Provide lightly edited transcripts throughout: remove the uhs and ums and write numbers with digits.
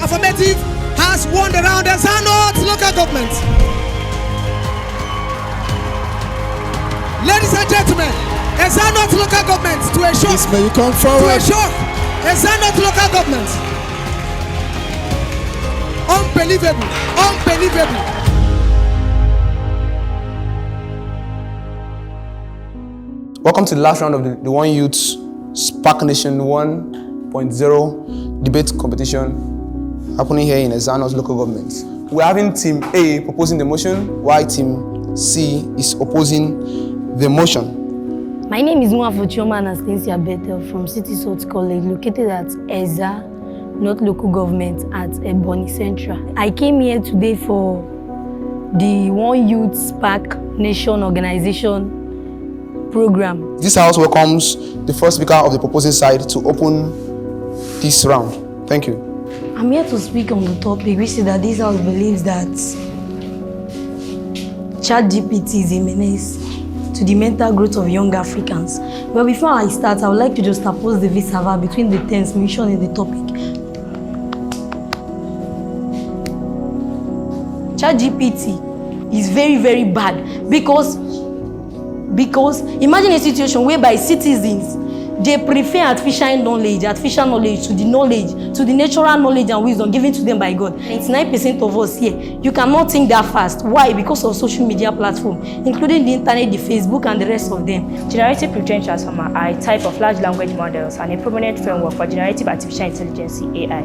Affirmative has won the round. Ezanot local government. Ladies and gentlemen, Ezanot local government to a shock. Please may you come forward. To a shock. Ezanot local government. Unbelievable. Unbelievable. Welcome to the last round of the One Youth Spark Nation 1.0 debate competition happening here in Ezanot local government. We're having Team A proposing the motion, while Team C is opposing the motion. My name is Nwafor Chioma Anastasia Bethel from City Salt College, located at Eza, not local government, at Ebonyi Central. I came here today for the One Youth Spark Nation organization program. This house welcomes the first speaker of the proposing side to open this round. Thank you. I'm here to speak on the topic, which is that this house believes that ChatGPT is a menace to the mental growth of young Africans. But before I start, I would like to just oppose the vis-a-vis between the terms mentioned in the topic. ChatGPT is very, very bad because imagine a situation whereby citizens, they prefer artificial knowledge to the natural knowledge and wisdom given to them by God. 99% of us here, you cannot think that fast. Why? Because of social media platforms, including the internet, the Facebook, and the rest of them. Generative pre-trained transformer are a type of large language models and a prominent framework for generative artificial intelligence (AI),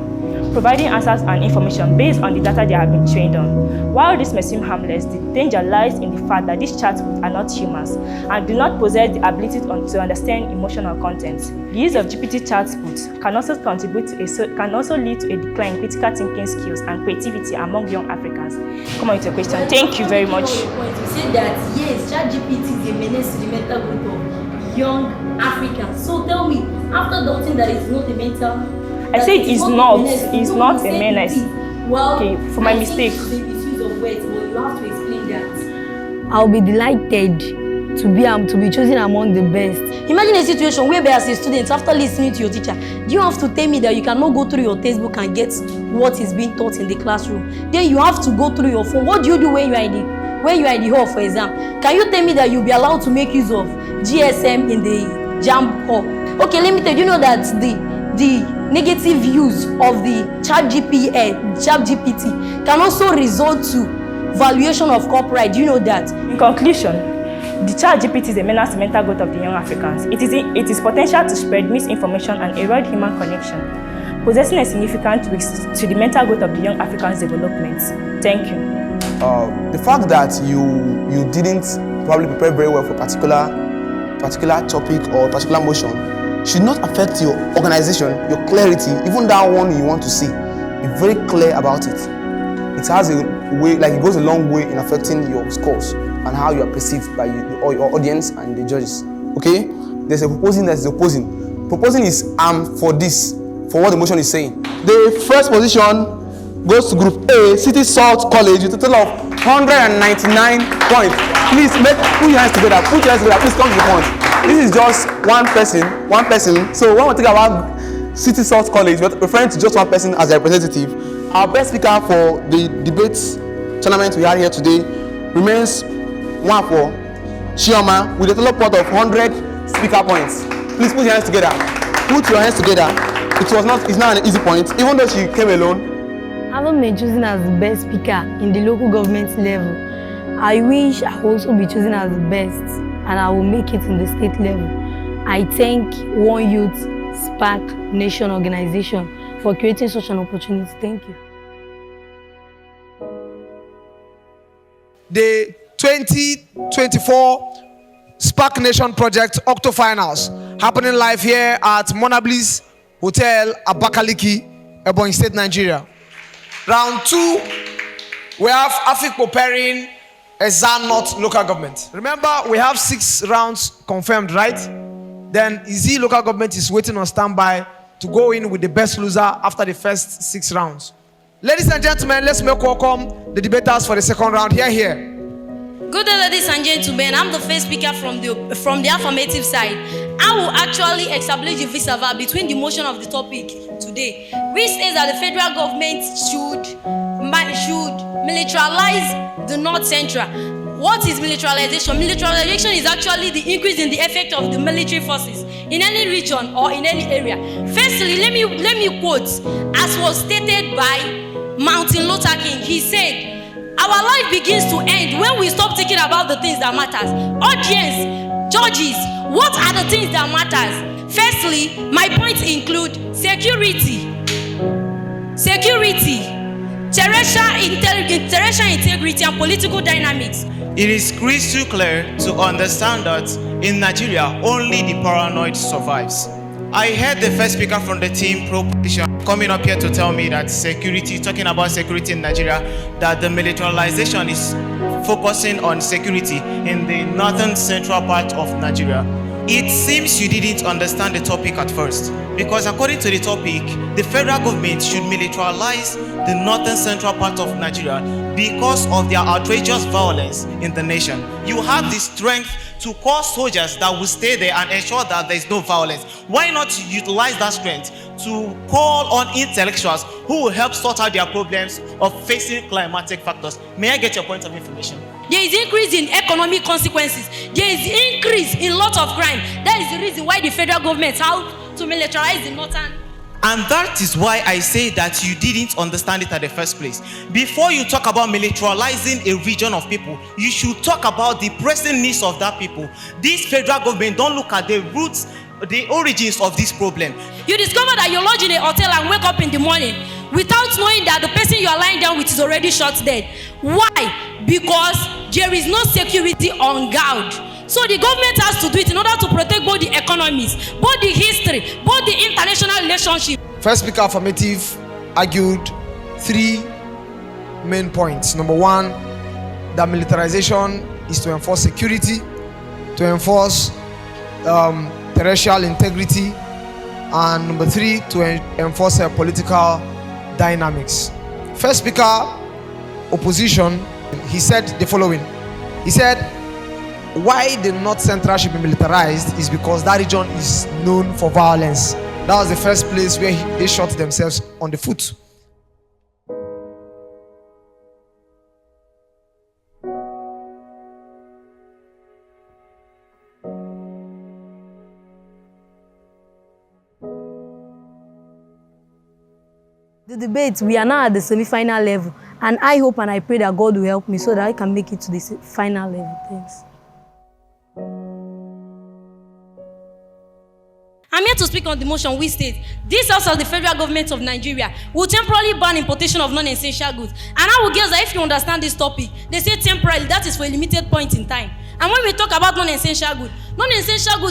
providing answers and information based on the data they have been trained on. While this may seem harmless, the danger lies in the fact that these chatbots are not humans and do not possess the ability to understand emotional content. The use of GPT chatbots can also lead to a decline in critical thinking skills and creativity among young Africans. Come on with your question. Thank you very much. You said that yes, ChatGPT is a menace to the mental growth of young Africans. So tell me, after doubting that it's not a mental, I say it is not. It's not a menace. Well, okay, for my mistake. The misuse of words, but you have to explain that. I'll be delighted to be chosen among the best. Imagine a situation whereby as a student, after listening to your teacher, you have to tell me that you cannot go through your textbook and get what is being taught in the classroom. Then you have to go through your phone. What do you do when you are in the hall for exam? Can you tell me that you'll be allowed to make use of GSM in the JAMB hall? Okay, let me tell you, know that the negative use of the ChatGPT can also result to valuation of copyright. Do you know that? In conclusion, the ChatGPT is a menace to mental growth of the young Africans. It is potential to spread misinformation and erode human connection, possessing a significant risk to the mental growth of the young Africans' development. Thank you. The fact that you didn't probably prepare very well for a particular topic or particular motion should not affect your organization, your clarity, even that one you want to see. Be very clear about it. It has a way, like it goes a long way in affecting your scores and how you are perceived by your audience and the judges. Okay? There's a proposing that is opposing. Proposing is for this, for what the motion is saying. The first position goes to Group A, City Salt College, with a total of 199 points. Please put your hands together. Please come to the point. This is just one person. So when we think about City Salt College, we're referring to just one person as a representative. Our best speaker for the debate tournament we had here today remains Nwafor Chioma with a total pot of 100 speaker points. Please put your hands together. Put your hands together. It's not an easy point, even though she came alone. Having been chosen as the best speaker in the local government level, I wish I will also be chosen as the best and I will make it in the state level. I thank One Youth Spark Nation organization for creating such an opportunity. Thank you. The 2024 Spark Nation Project Octo Finals happening live here at Monablis Hotel, Abakaliki, Ebonyi State, Nigeria. Round 2, we have Afik preparing Ezanot local government. Remember, we have 6 rounds confirmed, right? Then Izzy local government is waiting on standby to go in with the best loser after the first 6 rounds. Ladies and gentlemen, let's make welcome the debaters for the second round. Here. Good day, ladies and gentlemen. I'm the first speaker from the affirmative side. I will actually establish the vis-a-vis between the motion of the topic today, which says that the federal government should militarize the North Central. What is militarization? Militarization is actually the increase in the effect of the military forces in any region or in any area. Firstly, let me quote as was stated by Martin Luther King. He said, "Our life begins to end when we stop thinking about the things that matters." Audience, judges, what are the things that matters? Firstly, my points include security, terrestrial integrity, and political dynamics. It is crystal clear to understand that in Nigeria, only the paranoid survives. I heard the first speaker from the team pro-petition coming up here to tell me that talking about security in Nigeria, that the militarization is focusing on security in the northern central part of Nigeria. It seems you didn't understand the topic at first, because according to the topic, the federal government should militarize the northern central part of Nigeria because of their outrageous violence in the nation. You have the strength to call soldiers that will stay there and ensure that there is no violence. Why not utilize that strength to call on intellectuals who will help sort out their problems of facing climatic factors? May I get your point of information? There is increase in economic consequences. There is increase in lot of crime. That is the reason why the federal government how to militarize the northern. And that is why I say that you didn't understand it at the first place. Before you talk about militarizing a region of people, you should talk about the pressing needs of that people. This federal government don't look at the roots, the origins of this problem. You discover that you're lodged in a hotel and wake up in the morning without knowing that the person you are lying down with is already shot dead. Why? Because there is no security on guard. So the government has to do it in order to protect both the economies, both the history, both the international relationship. First speaker affirmative argued 3 main points. Number 1, that militarization is to enforce security, to enforce terrestrial integrity, and number 3, to enforce political dynamics. First speaker opposition, he said the following. He said, why the North Central should be militarized is because that region is known for violence. That was the first place where they shot themselves on the foot. The debate, we are now at the semi-final level, and I hope and I pray that God will help me so that I can make it to the final level. Thanks. I'm here to speak on the motion which states, this House of the Federal Government of Nigeria will temporarily ban importation of non-essential goods. And I will guess that if you understand this topic, they say temporarily, that is for a limited point in time. And when we talk about non-essential goods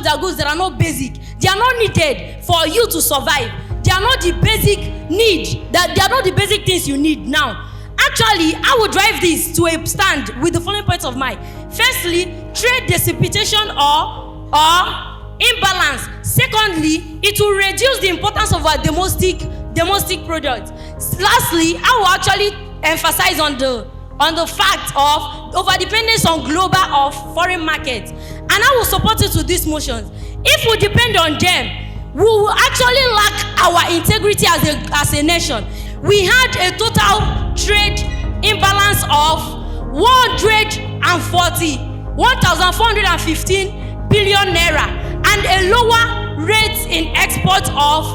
are goods that are not basic. They are not needed for you to survive. They are not the basic need, they are not the basic things you need now. Actually, I will drive this to a stand with the following points of mine. Firstly, trade precipitation or imbalance. Secondly, it will reduce the importance of our domestic products. Lastly, I will actually emphasize on the fact of overdependence on global or foreign markets. And I will support it to these motions. If we depend on them, we will actually lack our integrity as a nation. We had a total trade imbalance of 1,415 billion naira and a lower rate in export of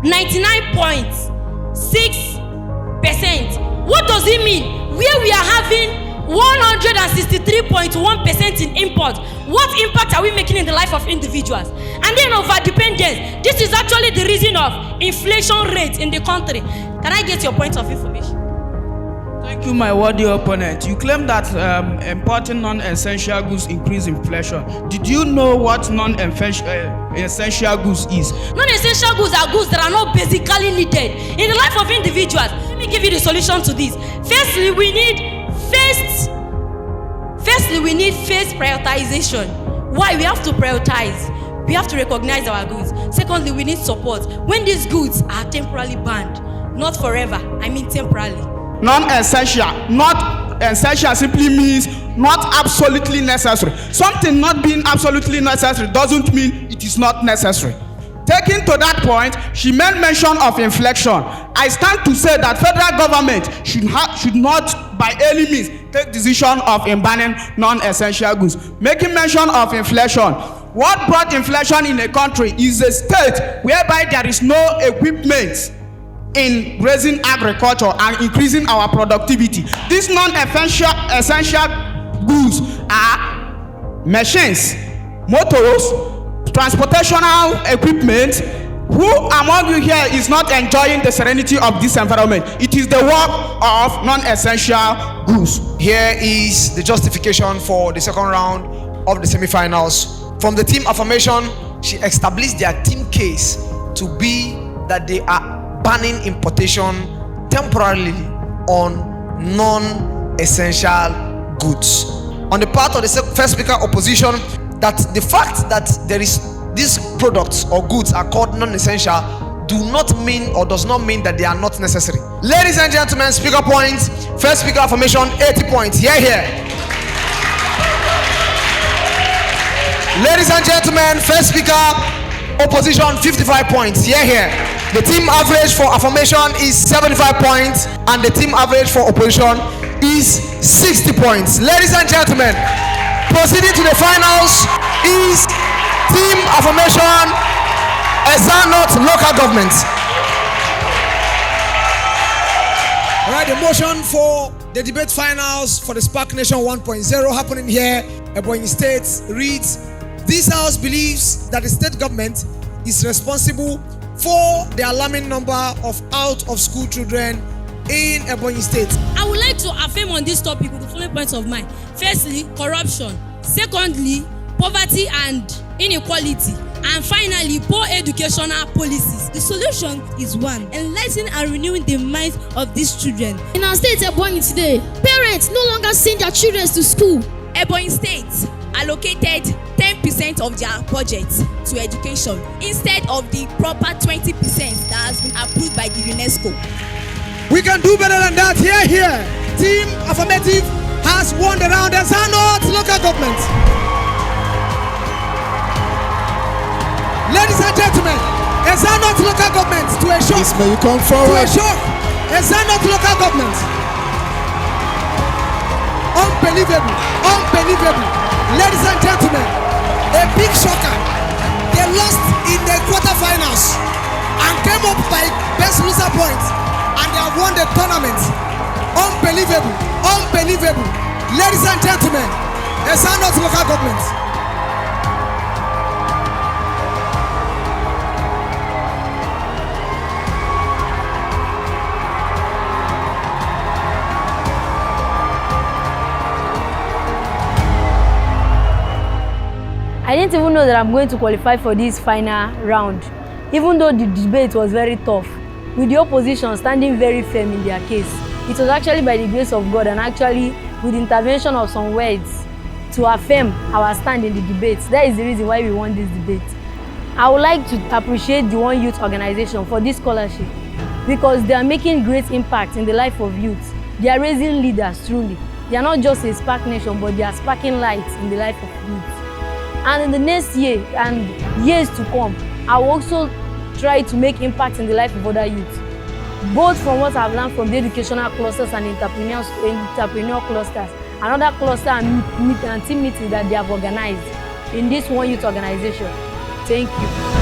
99.6%. What does it mean? Where we are having 163.1% in import, what impact are we making in the life of individuals? And then overdependence. This is actually the reason of inflation rate in the country. Can I get your point of information? Thank you, my worthy opponent. You claim that importing non-essential goods increase inflation. Did you know what non-essential goods is? Non-essential goods are goods that are not basically needed in the life of individuals. Let me give you the solution to this. Firstly, we need phase prioritization. Why? We have to prioritize. We have to recognize our goods. Secondly, we need support. When these goods are temporarily banned, not forever, I mean temporarily. Non-essential. Not essential simply means not absolutely necessary. Something not being absolutely necessary doesn't mean it is not necessary. Taking to that point, she made mention of inflection. I stand to say that federal government should not by any means take decision of banning non-essential goods. Making mention of inflation, what brought inflation in a country is a state whereby there is no equipment in raising agriculture and increasing our productivity. These non-essential goods are machines, motors, transportational equipment. Who among you here is not enjoying the serenity of this environment? It is the work of non-essential goods. Here is the justification for the second round of the semi-finals. From the team affirmation, she established their team case to be that they are banning importation temporarily on non-essential goods. On the part of the first speaker opposition, that the fact that there is these products or goods are called non-essential do not mean or does not mean that they are not necessary. Ladies and gentlemen, speaker points, first speaker affirmation 80 points. Here. Ladies and gentlemen, first speaker opposition 55 points. Here. The team average for affirmation is 75 points and the team average for opposition is 60 points. Ladies and gentlemen, proceeding to the finals is team affirmation Ezanot local government. All right, the motion for the debate finals for the Spark Nation 1.0 happening here at Ebonyi State reads: this house believes that the state government is responsible for the alarming number of out-of-school children in Ebonyi State. I would like to affirm on this topic with the following points of mind. Firstly, corruption. Secondly, poverty and inequality. And finally, poor educational policies. The solution is one: enlightening and renewing the minds of these children. In our state, Ebonyi today, parents no longer send their children to school. Ebonyi State allocated 10% of their budget to education instead of the proper 20% that has been approved by the UNESCO. We can do better than that. Here. Team Affirmative has won the round as Hanot local government. Ladies and gentlemen, Ezanot local government to a shock. May you come forward. To a shock. Ezanot local government. Unbelievable. Ladies and gentlemen, a big shocker. They lost in the quarterfinals and came up by best loser points, and they have won the tournament. Unbelievable. Ladies and gentlemen, Ezanot local government. I didn't even know that I'm going to qualify for this final round, even though the debate was very tough, with the opposition standing very firm in their case. It was actually by the grace of God and actually with the intervention of some words to affirm our stand in the debate. That is the reason why we won this debate. I would like to appreciate the One Youth organization for this scholarship because they are making great impact in the life of youth. They are raising leaders truly. They are not just a Spark Nation, but they are sparking lights in the life of youth. And in the next year and years to come, I will also try to make impact in the life of other youth, both from what I've learned from the educational clusters and entrepreneurial clusters, and other cluster and team meetings that they have organized in this One Youth organization. Thank you.